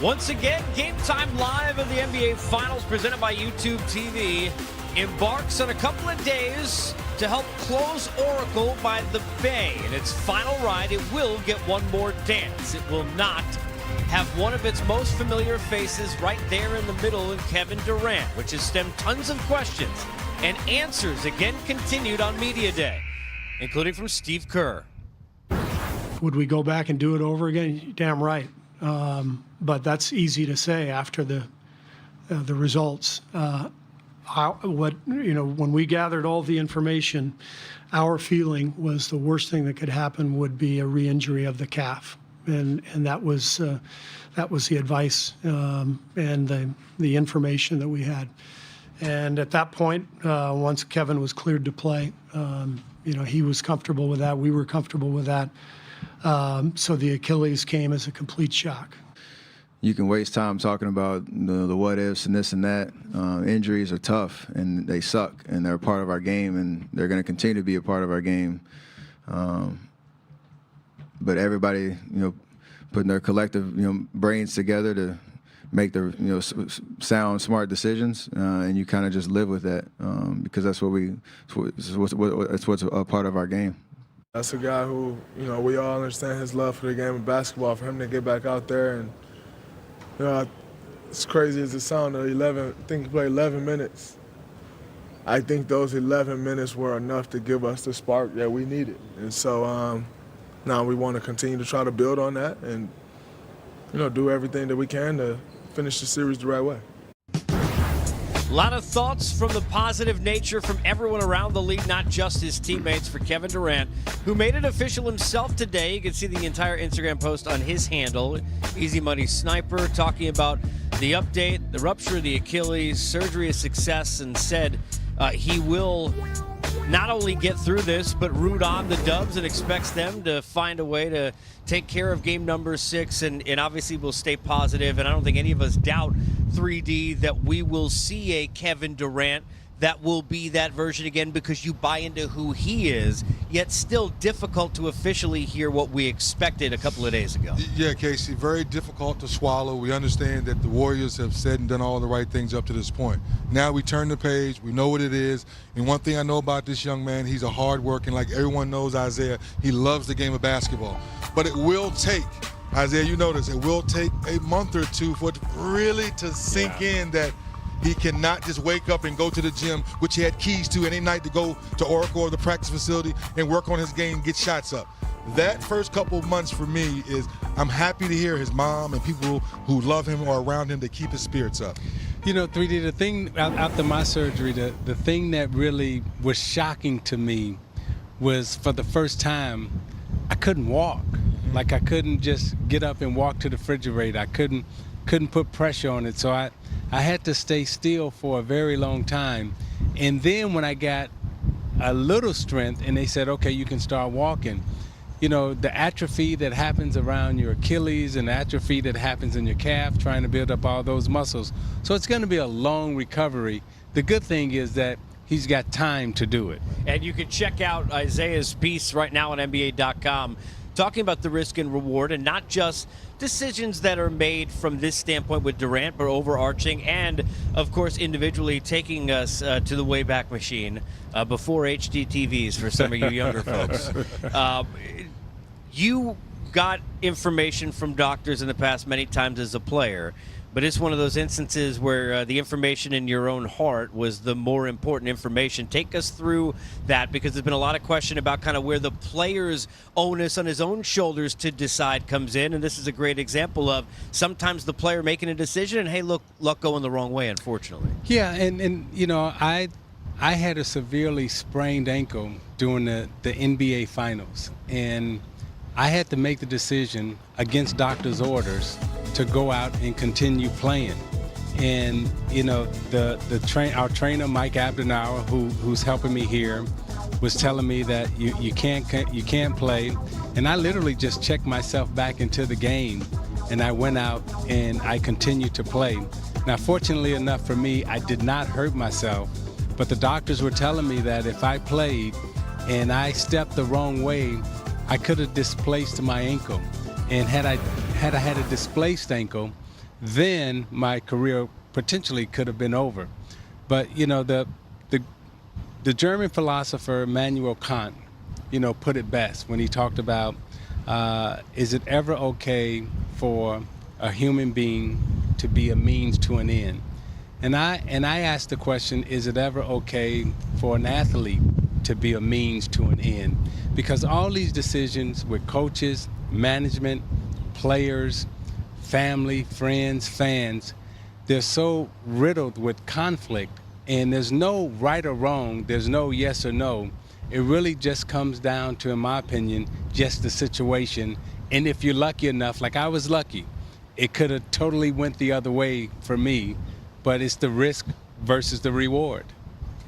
Once again, Game Time Live of the NBA Finals presented by YouTube TV embarks on a couple of days to help close Oracle by the Bay. In its final ride, it will get one more dance. It will not have one of its most familiar faces right there in the middle in Kevin Durant, which has stemmed tons of questions and answers again continued on Media Day, including from Steve Kerr. Would we go back and do it over again? Damn right. But that's easy to say after the results. When we gathered all the information, our feeling was the worst thing that could happen would be a re-injury of the calf, and that was the advice and the information that we had. And at that point, once Kevin was cleared to play, he was comfortable with that. We were comfortable with that. So the Achilles came as a complete shock. You can waste time talking about the what ifs and this and that. Injuries are tough and they suck, and they're a part of our game, and they're going to continue to be a part of our game. But everybody, putting their collective, brains together to make the sound, smart decisions, and you kind of just live with that because that's what's a part of our game. That's a guy who, we all understand his love for the game of basketball. For him to get back out there and, it's crazy as it sounds, I think he played 11 minutes. I think those 11 minutes were enough to give us the spark that we needed. And so now we want to continue to try to build on that and, do everything that we can to finish the series the right way. A lot of thoughts from the positive nature from everyone around the league, not just his teammates, for Kevin Durant, who made it official himself today. You can see the entire Instagram post on his handle, Easy Money Sniper, talking about the update, the rupture of the Achilles, surgery a success, and said he will not only get through this, but root on the Dubs and expects them to find a way to take care of game number 6, and obviously will stay positive. And I don't think any of us doubt 3D that we will see a Kevin Durant that will be that version again, because you buy into who he is, yet still difficult to officially hear what we expected a couple of days ago. Yeah, Casey, very difficult to swallow. We understand that the Warriors have said and done all the right things up to this point. Now we turn the page, we know what it is, and one thing I know about this young man, he's a hard worker, like everyone knows Isiah, he loves the game of basketball. But it will take, Isiah, you know this, it will take a month or two for it really to sink in that he cannot just wake up and go to the gym, which he had keys to any night, to go to Oracle or the practice facility and work on his game, get shots up. That first couple of months for me is, I'm happy to hear his mom and people who love him or around him to keep his spirits up. 3D, the thing after my surgery, the thing that really was shocking to me was, for the first time, I couldn't walk. Like, I couldn't just get up and walk to the refrigerator. I couldn't put pressure on it. So I had to stay still for a very long time. And then when I got a little strength and they said, okay, you can start walking, the atrophy that happens around your Achilles and the atrophy that happens in your calf, trying to build up all those muscles. So it's going to be a long recovery. The good thing is that he's got time to do it. And you can check out Isiah's piece right now on NBA.com, talking about the risk and reward, and not just decisions that are made from this standpoint with Durant, but overarching, and of course individually taking us to the Wayback Machine before HDTVs for some of you younger folks. You got information from doctors in the past many times as a player, but it's one of those instances where the information in your own heart was the more important information. Take us through that, because there's been a lot of question about kind of where the player's onus on his own shoulders to decide comes in, and this is a great example of sometimes the player making a decision and, hey, look, luck going the wrong way, unfortunately. Yeah, and I had a severely sprained ankle during the NBA Finals, and I had to make the decision against doctor's orders to go out and continue playing. And our trainer Mike Abdenauer, who's helping me here, was telling me that you can't play, and I literally just checked myself back into the game, and I went out and I continued to play. Now, fortunately enough for me, I did not hurt myself, but the doctors were telling me that if I played and I stepped the wrong way, I could have displaced my ankle. And had I had a displaced ankle, then my career potentially could have been over. But the German philosopher Immanuel Kant, put it best when he talked about, is it ever okay for a human being to be a means to an end? And I asked the question, is it ever okay for an athlete to be a means to an end? Because all these decisions with coaches, management, players, family, friends, fans, they're so riddled with conflict, and there's no right or wrong, there's no yes or no. It really just comes down to, in my opinion, just the situation. And if you're lucky enough, like I was lucky, it could have totally went the other way for me, but it's the risk versus the reward.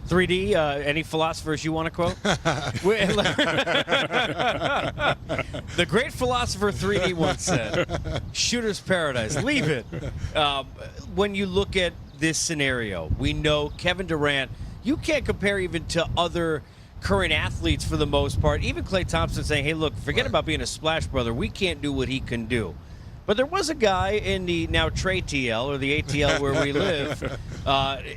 3D, any philosophers you want to quote? The great philosopher 3D once said, shooter's paradise, leave it. When you look at this scenario, we know Kevin Durant, you can't compare even to other current athletes for the most part. Even Klay Thompson saying, hey, look, forget about being a splash brother. We can't do what he can do. But there was a guy in the now Trey TL, or the ATL where we live,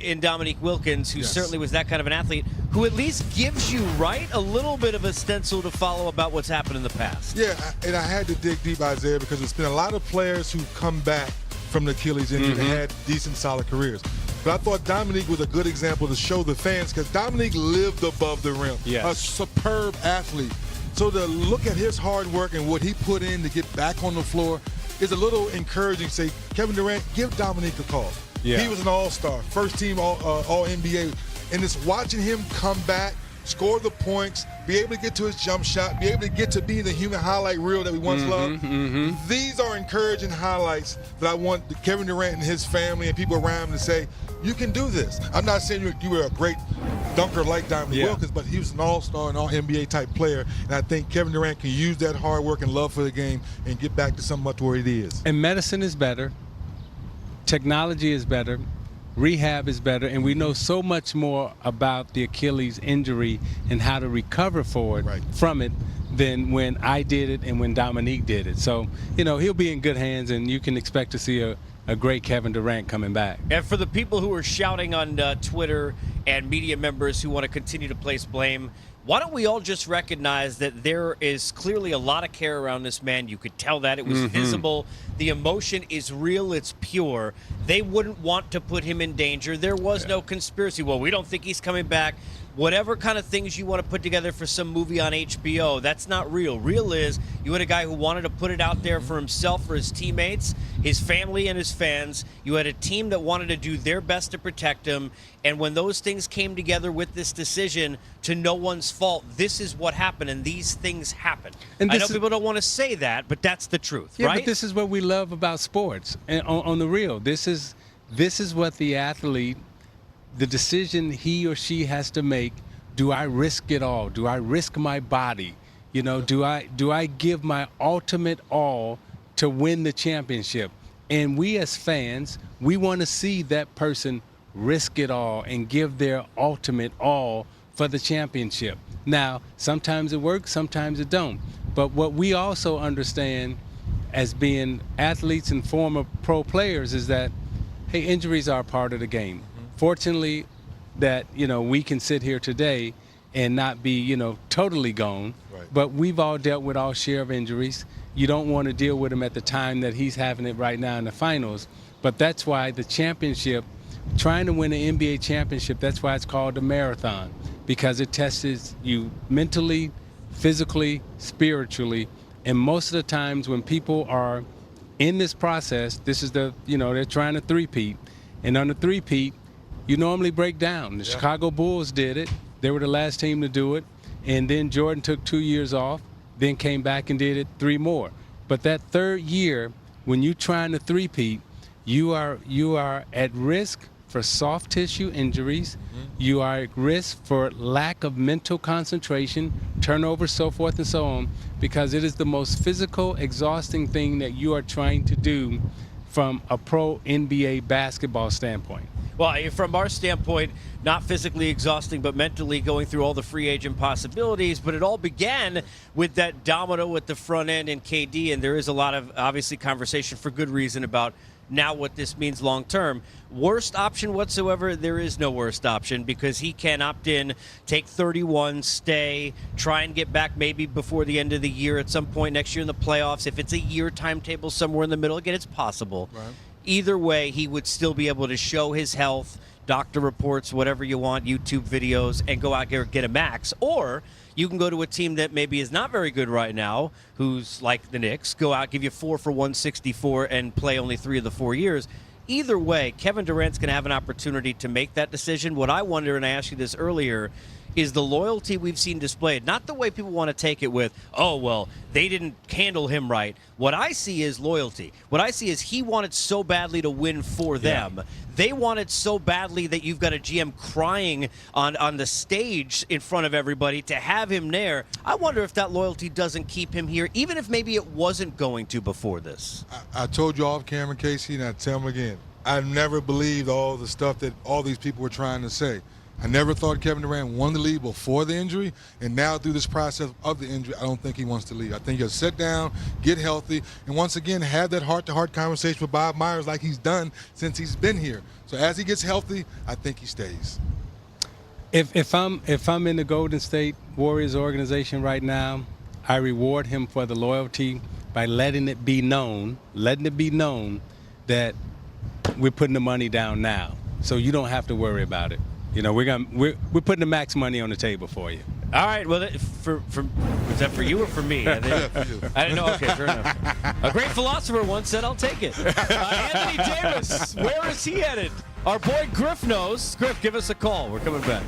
in Dominique Wilkins, who certainly was that kind of an athlete, who at least gives you, right, a little bit of a stencil to follow about what's happened in the past. Yeah, and I had to dig deep, Isiah, because there's been a lot of players who come back from the Achilles injury and had decent, solid careers. But I thought Dominique was a good example to show the fans, because Dominique lived above the rim. Yes. A superb athlete. So to look at his hard work and what he put in to get back on the floor is a little encouraging. Say, Kevin Durant, give Dominique a call. Yeah. He was an all-star, first team all-NBA. And it's watching him come back, score the points, be able to get to his jump shot, be able to get to be the human highlight reel that we once loved. These are encouraging highlights that I want Kevin Durant and his family and people around him to say, you can do this. I'm not saying you were a great dunker like Dominique Wilkins, but he was an all-star and all-NBA type player. And I think Kevin Durant can use that hard work and love for the game and get back to something much where it is. And medicine is better. Technology is better. Rehab is better, and we know so much more about the Achilles injury and how to recover from it than when I did it and when Dominique did it. So, he'll be in good hands, and you can expect to see a great Kevin Durant coming back. And for the people who are shouting on Twitter and media members who want to continue to place blame, why don't we all just recognize that there is clearly a lot of care around this man? You could tell that. It was visible. The emotion is real. It's pure. They wouldn't want to put him in danger. There was no conspiracy. Well, we don't think he's coming back. Whatever kind of things you want to put together for some movie on HBO, that's not real. Real is you had a guy who wanted to put it out there for himself, for his teammates, his family, and his fans. You had a team that wanted to do their best to protect him. And when those things came together with this decision, to no one's fault, this is what happened, and these things happen. And I know people don't want to say that, but that's the truth, right? But this is what we love about sports. And on the real, this is what the athlete, the decision he or she has to make. Do I risk it all? Do I risk my body? Do I give my ultimate all to win the championship? And we as fans, we want to see that person risk it all and give their ultimate all for the championship. Now, sometimes it works, sometimes it don't. But what we also understand as being athletes and former pro players is that, hey, injuries are a part of the game. Fortunately, that we can sit here today and not be totally gone. Right. But we've all dealt with our share of injuries. You don't want to deal with him at the time that he's having it right now in the finals. But that's why the championship, trying to win an NBA championship, that's why it's called a marathon, because it tests you mentally, physically, spiritually. And most of the times when people are in this process, this is they're trying to three-peat. And on the three-peat, you normally break down. The Chicago Bulls did it. They were the last team to do it. And then Jordan took 2 years off, then came back and did it 3 more. But that third year, when you're trying to three-peat, you are at risk for soft tissue injuries. You are at risk for lack of mental concentration, turnover, so forth and so on, because it is the most physical, exhausting thing that you are trying to do from a pro NBA basketball standpoint. Well, from our standpoint, not physically exhausting, but mentally going through all the free agent possibilities. But it all began with that domino at the front end in KD, and there is a lot of, obviously, conversation for good reason about now what this means long term. Worst option whatsoever, there is no worst option because he can opt in, take 31, stay, try and get back maybe before the end of the year at some point next year in the playoffs. If it's a year timetable somewhere in the middle, again, it's possible. Right. Either way, he would still be able to show his health, doctor reports, whatever you want, YouTube videos, and go out there and get a max. Or you can go to a team that maybe is not very good right now, who's like the Knicks, go out, give you 4 for 164 and play only 3 of the 4 years. Either way, Kevin Durant's going to have an opportunity to make that decision. What I wonder, and I asked you this earlier, is the loyalty we've seen displayed, not the way people want to take it with, oh, well, they didn't handle him right. What I see is loyalty. What I see is he wanted so badly to win for them. They wanted so badly that you've got a GM crying on the stage in front of everybody to have him there. I wonder if that loyalty doesn't keep him here, even if maybe it wasn't going to before this. I told you off camera, Casey, and I tell him again. I never believed all the stuff that all these people were trying to say. I never thought Kevin Durant wanted to leave before the injury, and now through this process of the injury, I don't think he wants to leave. I think he'll sit down, get healthy, and once again have that heart-to-heart conversation with Bob Myers like he's done since he's been here. So as he gets healthy, I think he stays. If I'm in the Golden State Warriors organization right now, I reward him for the loyalty by letting it be known that we're putting the money down now, so you don't have to worry about it. You know, we're putting the max money on the table for you. All right. Well, was that for you or for me? I didn't know. Okay, fair enough. A great philosopher once said, "I'll take it." Anthony Davis, where is he headed? Our boy Griff knows. Griff, give us a call. We're coming back.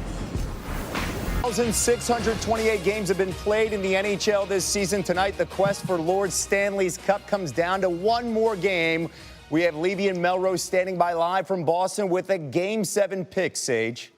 1,628 games have been played in the NHL this season. Tonight, the quest for Lord Stanley's Cup comes down to one more game. We have Levy and Melrose standing by live from Boston with a Game 7 pick, Sage.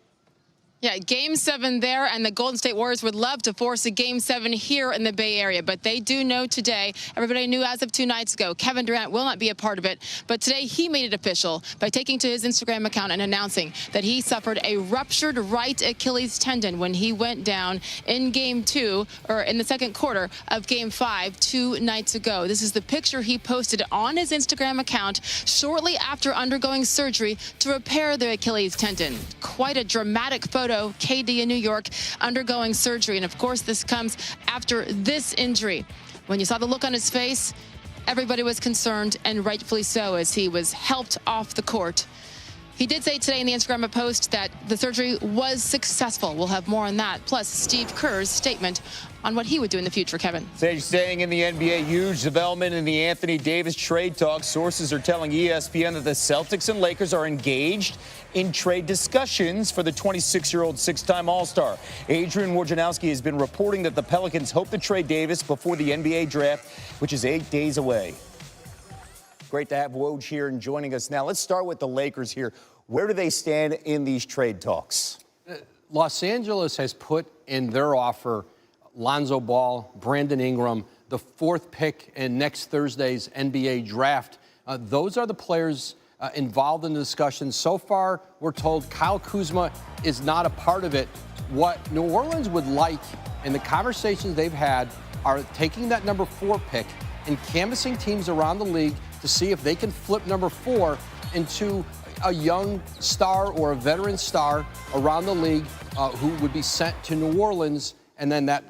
Yeah, Game 7 there, and the Golden State Warriors would love to force a Game 7 here in the Bay Area, but they do know today, everybody knew as of 2 nights ago, Kevin Durant will not be a part of it, but today he made it official by taking to his Instagram account and announcing that he suffered a ruptured right Achilles tendon when he went down in Game 2, or in the second quarter of Game 5 2 nights ago. This is the picture he posted on his Instagram account shortly after undergoing surgery to repair the Achilles tendon. Quite a dramatic photo. KD in New York undergoing surgery. And of course, this comes after this injury. When you saw the look on his face, everybody was concerned, and rightfully so, as he was helped off the court. He did say today in the Instagram post that the surgery was successful. We'll have more on that, plus Steve Kerr's statement on what he would do in the future, Kevin. Sage, staying in the NBA, huge development in the Anthony Davis trade talks. Sources are telling ESPN that the Celtics and Lakers are engaged in trade discussions for the 26-year-old six-time All-Star. Adrian Wojnarowski has been reporting that the Pelicans hope to trade Davis before the NBA draft, which is 8 days away. Great to have Woj here and joining us now. Let's start with the Lakers here. Where do they stand in these trade talks? Los Angeles has put in their offer Lonzo Ball, Brandon Ingram, the 4th pick in next Thursday's NBA draft. Those are the players involved in the discussion. So far, we're told Kyle Kuzma is not a part of it. What New Orleans would like, in the conversations they've had, are taking that number 4 pick and canvassing teams around the league to see if they can flip number 4 into a young star or a veteran star around the league who would be sent to New Orleans, and then that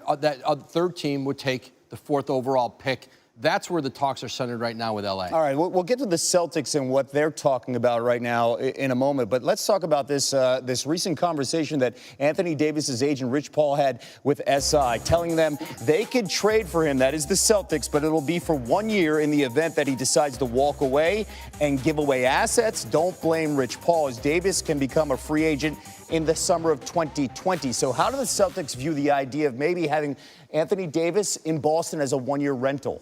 third team would take the 4th overall pick. That's where the talks are centered right now with LA. All right, we'll get to the Celtics and what they're talking about right now in a moment. But let's talk about this recent conversation that Anthony Davis's agent Rich Paul had with SI, telling them they could trade for him. That is the Celtics, but it'll be for 1 year in the event that he decides to walk away and give away assets. Don't blame Rich Paul, as Davis can become a free agent in the summer of 2020. So how do the Celtics view the idea of maybe having Anthony Davis in Boston as a 1-year rental?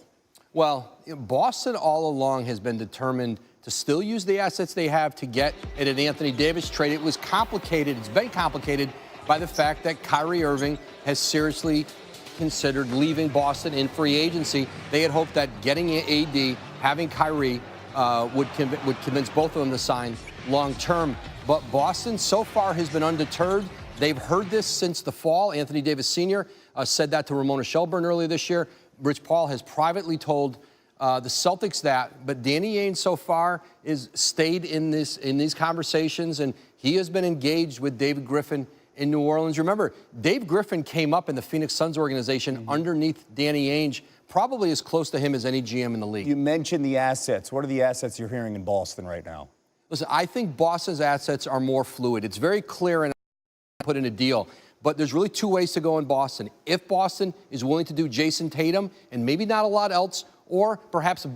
Well, Boston all along has been determined to still use the assets they have to get at an Anthony Davis trade. It was complicated. It's been complicated by the fact that Kyrie Irving has seriously considered leaving Boston in free agency. They had hoped that getting AD, having Kyrie, would convince both of them to sign long term. But Boston so far has been undeterred. They've heard this since the fall. Anthony Davis Sr. Said that to Ramona Shelburne earlier this year. Rich Paul has privately told the Celtics that, but Danny Ainge so far is stayed in these conversations, and he has been engaged with David Griffin in New Orleans. Remember, Dave Griffin came up in the Phoenix Suns organization underneath Danny Ainge, probably as close to him as any GM in the league. You mentioned the assets. What are the assets you're hearing in Boston right now? Listen, I think Boston's assets are more fluid. It's very clear and put in a deal. But there's really two ways to go in Boston. If Boston is willing to do Jason Tatum and maybe not a lot else, or perhaps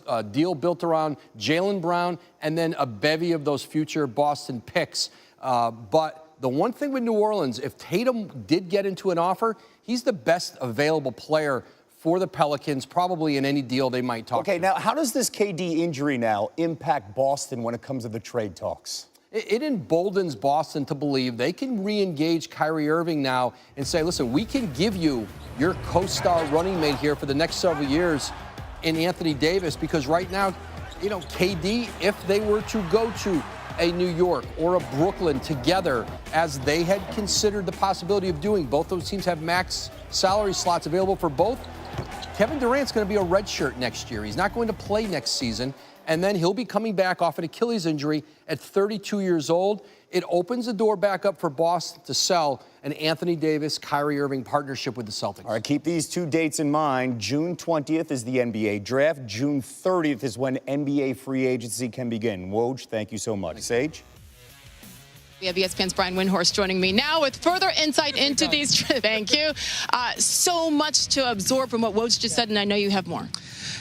a deal built around Jaylen Brown and then a bevy of those future Boston picks. But the one thing with New Orleans, if Tatum did get into an offer, he's the best available player for the Pelicans, probably in any deal they might talk to. Okay, now how does this KD injury now impact Boston when it comes to the trade talks? It emboldens Boston to believe they can re-engage Kyrie Irving now and say, listen, we can give you your co-star running mate here for the next several years in Anthony Davis, because right now, you know, KD, if they were to go to a New York or a Brooklyn together, as they had considered the possibility of doing, both those teams have max salary slots available for both. Kevin Durant's going to be a redshirt next year. He's not going to play next season. And then he'll be coming back off an Achilles injury at 32 years old. It opens the door back up for Boston to sell an Anthony Davis, Kyrie Irving partnership with the Celtics. All right, keep these two dates in mind. June 20th is the NBA draft. June 30th is when NBA free agency can begin. Woj, thank you so much. Sage? We have ESPN's Brian Windhorst joining me now with further insight into these. Thank you. So much to absorb from what Woj just said, and I know you have more.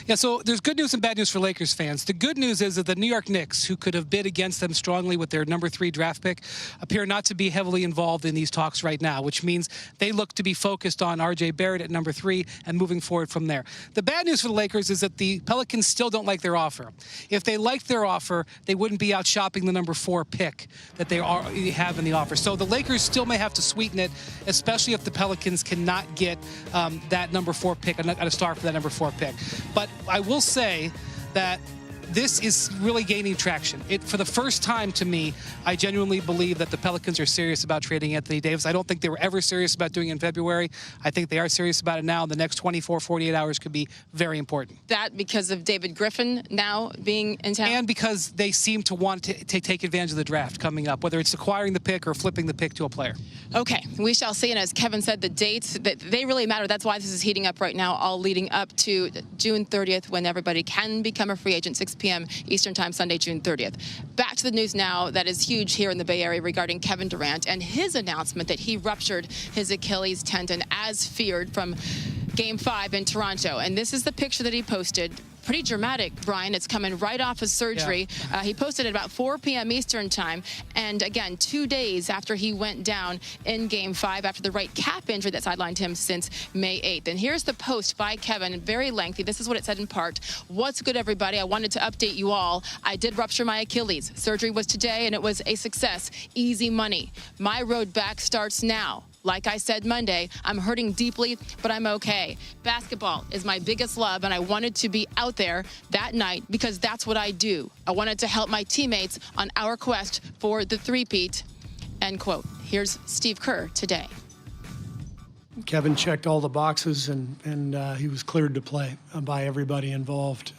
Yeah, so there's good news and bad news for Lakers fans. The good news is that the New York Knicks, who could have bid against them strongly with their number 3 draft pick, appear not to be heavily involved in these talks right now, which means they look to be focused on R.J. Barrett at number 3 and moving forward from there. The bad news for the Lakers is that the Pelicans still don't like their offer. If they liked their offer, they wouldn't be out shopping the number 4 pick that they have in the offer. So the Lakers still may have to sweeten it, especially if the Pelicans cannot get that number 4 pick, a star for that number 4 pick. But I will say that this is really gaining traction. For the first time, to me, I genuinely believe that the Pelicans are serious about trading Anthony Davis. I don't think they were ever serious about doing it in February. I think they are serious about it now. The next 24, 48 hours could be very important. That because of David Griffin now being in town? And because they seem to want to take advantage of the draft coming up, whether it's acquiring the pick or flipping the pick to a player. Okay, we shall see. And as Kevin said, the dates, they really matter. That's why this is heating up right now, all leading up to June 30th, when everybody can become a free agent, 6 p.m. Eastern Time, Sunday, June 30th. Back to the news now that is huge here in the Bay Area regarding Kevin Durant and his announcement that he ruptured his Achilles tendon as feared from Game 5 in Toronto. And this is the picture that he posted. Pretty dramatic, Brian. It's coming right off his surgery. Yeah. He posted it about 4 p.m. Eastern Time. And again, 2 days after he went down in Game 5 after the right calf injury that sidelined him since May 8th. And here's the post by Kevin, very lengthy. This is what it said in part. What's good, everybody? I wanted to update you all. I did rupture my Achilles. Surgery was today, and it was a success. Easy money. My road back starts now. Like I said Monday, I'm hurting deeply, but I'm okay. Basketball is my biggest love, and I wanted to be out there that night because that's what I do. I wanted to help my teammates on our quest for the three-peat, end quote. Here's Steve Kerr today. Kevin checked all the boxes, and he was cleared to play by everybody involved.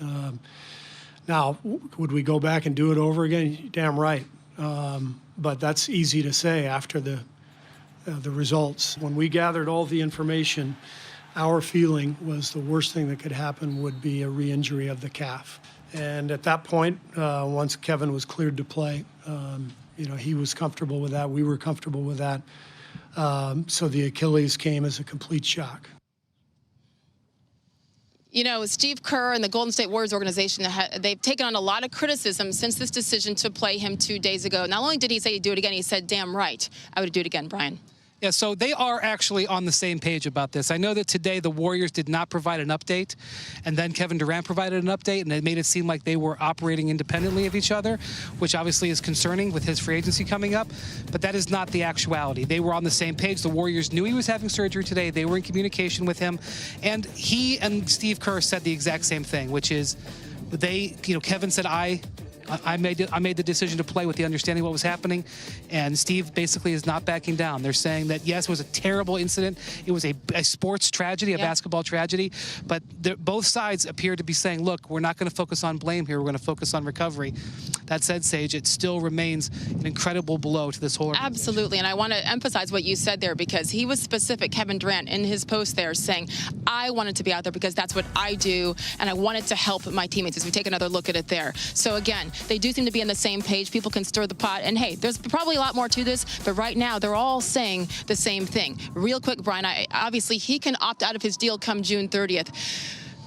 Now, would we go back and do it over again? Damn right. But that's easy to say after the results. When we gathered all the information, our feeling was the worst thing that could happen would be a re-injury of the calf. And at that point, once Kevin was cleared to play, he was comfortable with that. We were comfortable with that. So the Achilles came as a complete shock. You know, Steve Kerr and the Golden State Warriors organization, they've taken on a lot of criticism since this decision to play him 2 days ago. Not only did he say he'd do it again, he said, damn right, I would do it again, Brian. Yeah, so they are actually on the same page about this. I know that today the Warriors did not provide an update, and then Kevin Durant provided an update, and it made it seem like they were operating independently of each other, which obviously is concerning with his free agency coming up, but that is not the actuality. They were on the same page. The Warriors knew he was having surgery today. They were in communication with him, and he and Steve Kerr said the exact same thing, which is Kevin said, I I made the decision to play with the understanding of what was happening, and Steve basically is not backing down. They're saying that, yes, it was a terrible incident. It was a sports tragedy, a basketball tragedy, but both sides appear to be saying, look, we're not going to focus on blame here. We're going to focus on recovery. That said, Sage, it still remains an incredible blow to this whole organization. Absolutely, and I want to emphasize what you said there, because he was specific, Kevin Durant, in his post there, saying, I wanted to be out there because that's what I do, and I wanted to help my teammates, as we take another look at it there. So again, they do seem to be on the same page. People can stir the pot, and hey, there's probably a lot more to this, but right now they're all saying the same thing. Real quick, Brian, obviously he can opt out of his deal come June 30th.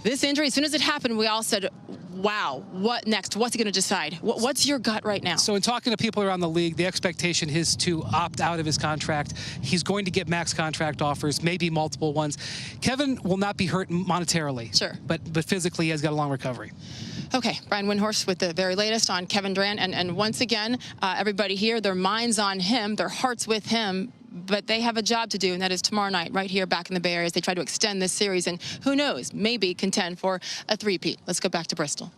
This injury, as soon as it happened, we all said, wow, what next? What's he going to decide? What's your gut right now? So in talking to people around the league, the expectation is to opt out of his contract. He's going to get max contract offers, maybe multiple ones. Kevin will not be hurt monetarily. Sure. But physically, he has got a long recovery. Okay, Brian Windhorst with the very latest on Kevin Durant. And once again, everybody here, their minds on him, their hearts with him. But they have a job to do, and that is tomorrow night right here back in the Bay Area as they try to extend this series and who knows, maybe contend for a three-peat. Let's go back to Bristol.